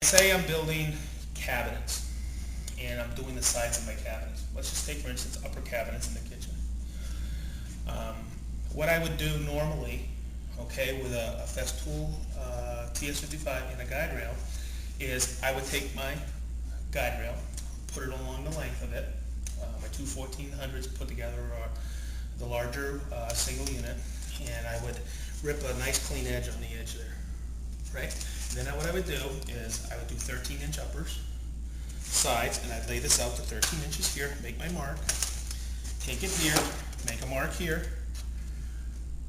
Say I'm building cabinets, and I'm doing the sides of my cabinets. Let's just take, for instance, upper cabinets in the kitchen. What I would do normally, okay, with a Festool TS 55 and a guide rail, is I would take my guide rail, put it along the length of it. My two 1400s put together are the larger single unit, and I would rip a nice clean edge on the edge there, right? And then what I would do is I would do 13-inch uppers, sides, and I'd lay this out to 13 inches here, make my mark, take it here, make a mark here,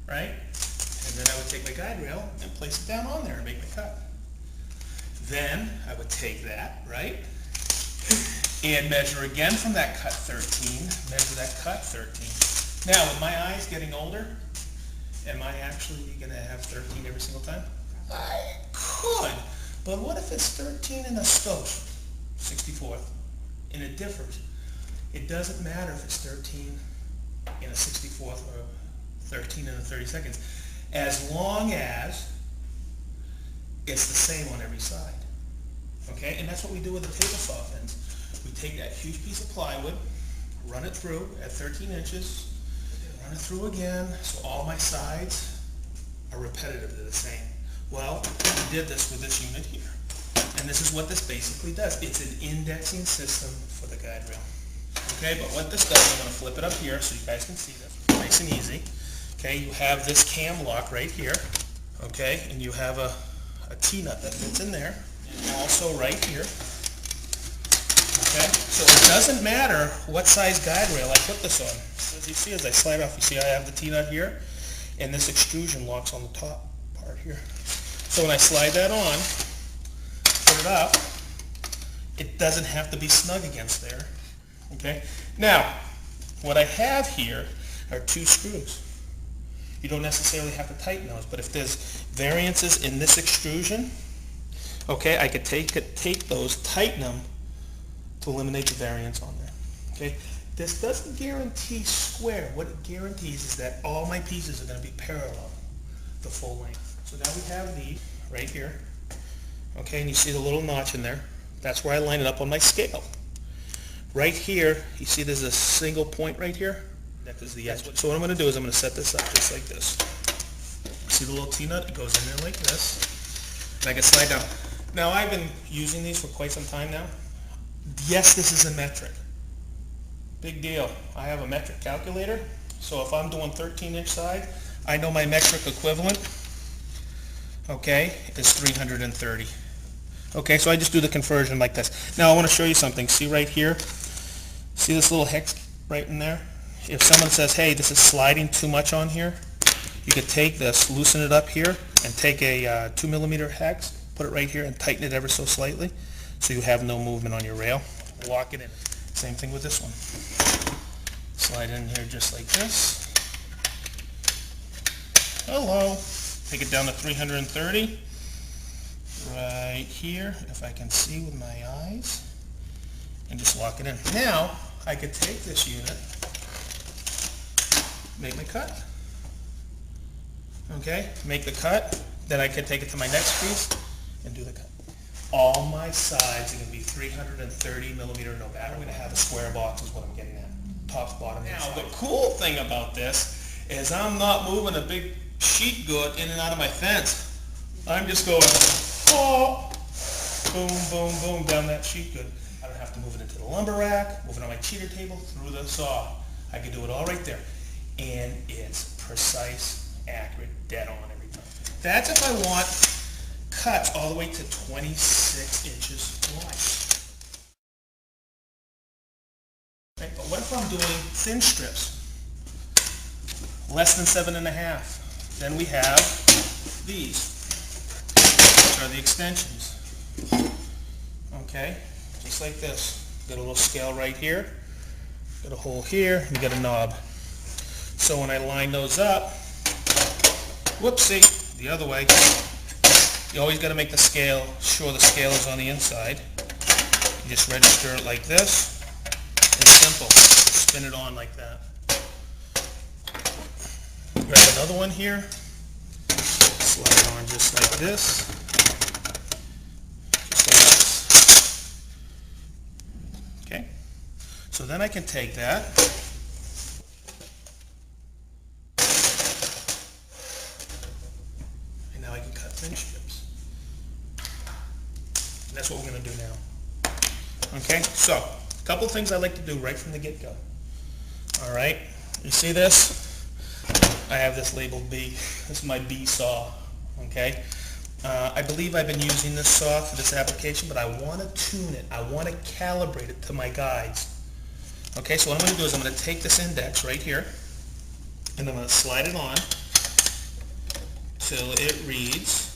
right? And then I would take my guide rail and place it down on there and make my cut. Then I would take that, right, and measure again from that cut 13, measure that cut 13. Now, with my eyes getting older, am I actually going to have 13 every single time? I could, but what if it's 13 in a stove, 64th, and it differs? It doesn't matter if it's 13 in a 64th or 13 in a 32nd, as long as it's the same on every side. Okay, and that's what we do with the table saw fins. We take that huge piece of plywood, run it through at 13 inches, run it through again, so all my sides are repetitively the same. Well, we did this with this unit here, and this is what this basically does. It's an indexing system for the guide rail. Okay, but what this does, I'm going to flip it up here so you guys can see this. Nice and easy. Okay, you have this cam lock right here, okay, and you have a T-nut that fits in there, and also right here. Okay, so it doesn't matter what size guide rail I put this on. As you see, as I slide off, you see I have the T-nut here, and this extrusion locks on the top part here. So when I slide that on, put it up, it doesn't have to be snug against there. Okay, now what I have here are two screws. You don't necessarily have to tighten those, but if there's variances in this extrusion, okay, I could take those, tighten them to eliminate the variance on there. Okay, this doesn't guarantee square. What it guarantees is that all my pieces are going to be parallel the full length. So now we have these right here. Okay, and you see the little notch in there. That's where I line it up on my scale. Right here, you see there's a single point right here. That is the edge. So what I'm going to do is I'm going to set this up just like this. See the little T-nut? It goes in there like this. And I can slide down. Now, I've been using these for quite some time now. Yes, this is a metric. Big deal. I have a metric calculator. So if I'm doing 13-inch side, I know my metric equivalent, okay, is 330. Okay, so I just do the conversion like this. Now I want to show you something. See right here? See this little hex right in there? If someone says, hey, this is sliding too much on here, you could take this, loosen it up here, and take a 2mm hex, put it right here, and tighten it ever so slightly, so you have no movement on your rail. Lock it in. Same thing with this one. Slide in here just like this. Hello. Take it down to 330. Right here, if I can see with my eyes, and just lock it in. Now, I could take this unit, make my cut. Okay, make the cut, then I could take it to my next piece and do the cut. All my sides are going to be 330mm no matter. I'm going to have a square box is what I'm getting at. Top, bottom, and now, the cool thing about this is I'm not moving a big sheet good in and out of my fence. I'm just going, oh, boom, boom, boom, down that sheet good. I don't have to move it into the lumber rack, move it on my cheater table, through the saw. I can do it all right there. And it's precise, accurate, dead on every time. That's if I want cuts all the way to 26 inches wide. Right, but what if I'm doing thin strips? Less than 7.5. Then we have these, which are the extensions. Okay, just like this. Got a little scale right here, got a hole here, and you got a knob. So when I line those up, whoopsie, the other way, you always got to make the scale, sure the scale is on the inside. You just register it like this. It's simple. Spin it on like that. Grab another one here. Slide it on just like this. Just like So then I can take that, and now I can cut thin strips. And that's what we're going to do now. Okay, so a couple things I like to do right from the get-go. All right, you see this? I have this labeled B. This is my B saw. Okay, I believe I've been using this saw for this application, but I want to tune it. I want to calibrate it to my guides. Okay, so what I'm going to do is I'm going to take this index right here, and I'm going to slide it on till it reads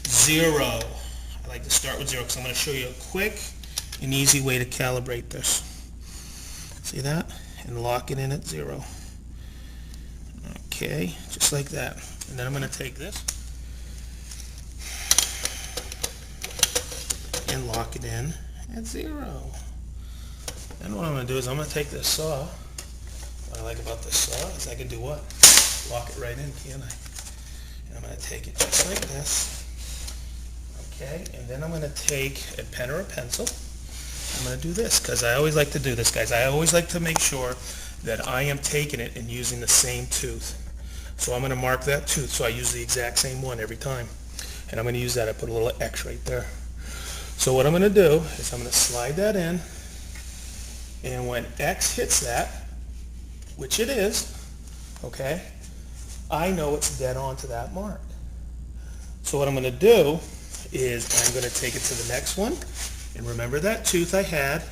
0. I like to start with 0 because I'm going to show you a quick and easy way to calibrate this. See that? And lock it in at 0. Okay, just like that. And then I'm going to take this and lock it in at 0. Then what I'm going to do is I'm going to take this saw. What I like about this saw is I can do what? Lock it right in, can't I? And I'm going to take it just like this. Okay, and then I'm going to take a pen or a pencil. I'm going to do this because I always like to do this, guys. I always like to make sure that I am taking it and using the same tooth. So I'm going to mark that tooth, so I use the exact same one every time. And I'm going to use that. I put a little X right there. So what I'm going to do is I'm going to slide that in, and when X hits that, which it is, okay, I know it's dead on to that mark. So what I'm going to do is I'm going to take it to the next one, and remember that tooth I had.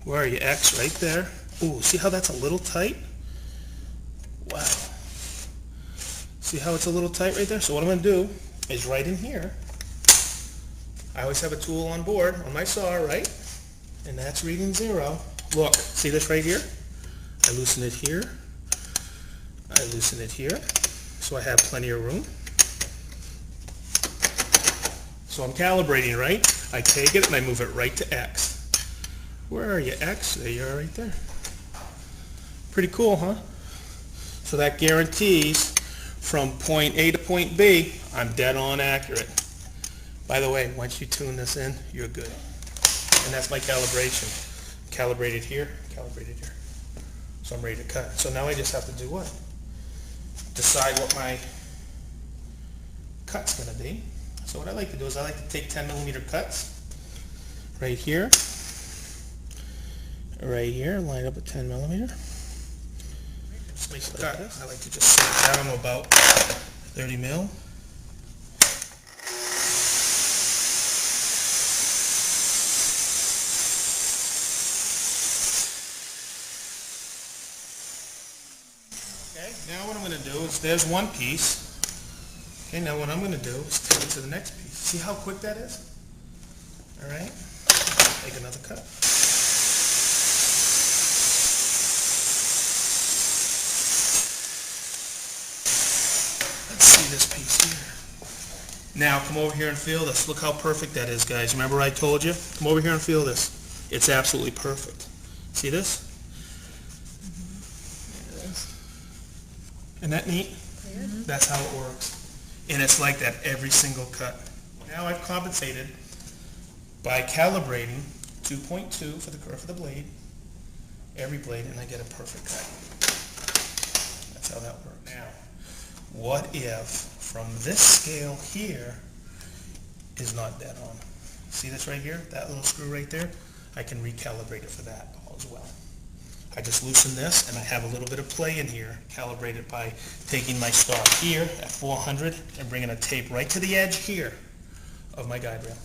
Where are you? X right there. Ooh, see how that's a little tight? Wow. See how it's a little tight right there? So what I'm going to do is right in here, I always have a tool on board on my saw, right? And that's reading 0. Look, see this right here? I loosen it here. I loosen it here. So I have plenty of room. So I'm calibrating, right? I take it and I move it right to X. Where are you, X? There you are right there. Pretty cool, huh? So that guarantees from point A to point B, I'm dead on accurate. By the way, once you tune this in, you're good. And that's my calibration. Calibrated here, calibrated here. So I'm ready to cut. So now I just have to do what? Decide what my cut's going to be. So what I like to do is I like to take 10mm cuts right here, line up a 10mm. Slice the cut. I like to just set it down to about 30 mil. Okay, now what I'm going to do is there's one piece. Okay, now what I'm going to do is take it to the next piece. See how quick that is? All right, take another cut. Let's see this piece here. Now come over here and feel this. Look how perfect that is, guys. Remember I told you? Come over here and feel this. It's absolutely perfect. See this? Isn't that neat? Mm-hmm. That's how it works. And it's like that every single cut. Now I've compensated by calibrating 2.2 for the curve of the blade, every blade, and I get a perfect cut. That's how that works. Now, what if from this scale here is not dead on? See this right here? That little screw right there? I can recalibrate it for that as well. I just loosen this and I have a little bit of play in here, calibrated by taking my star here at 400 and bringing a tape right to the edge here of my guide rail.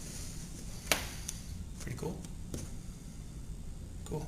Pretty cool? Cool.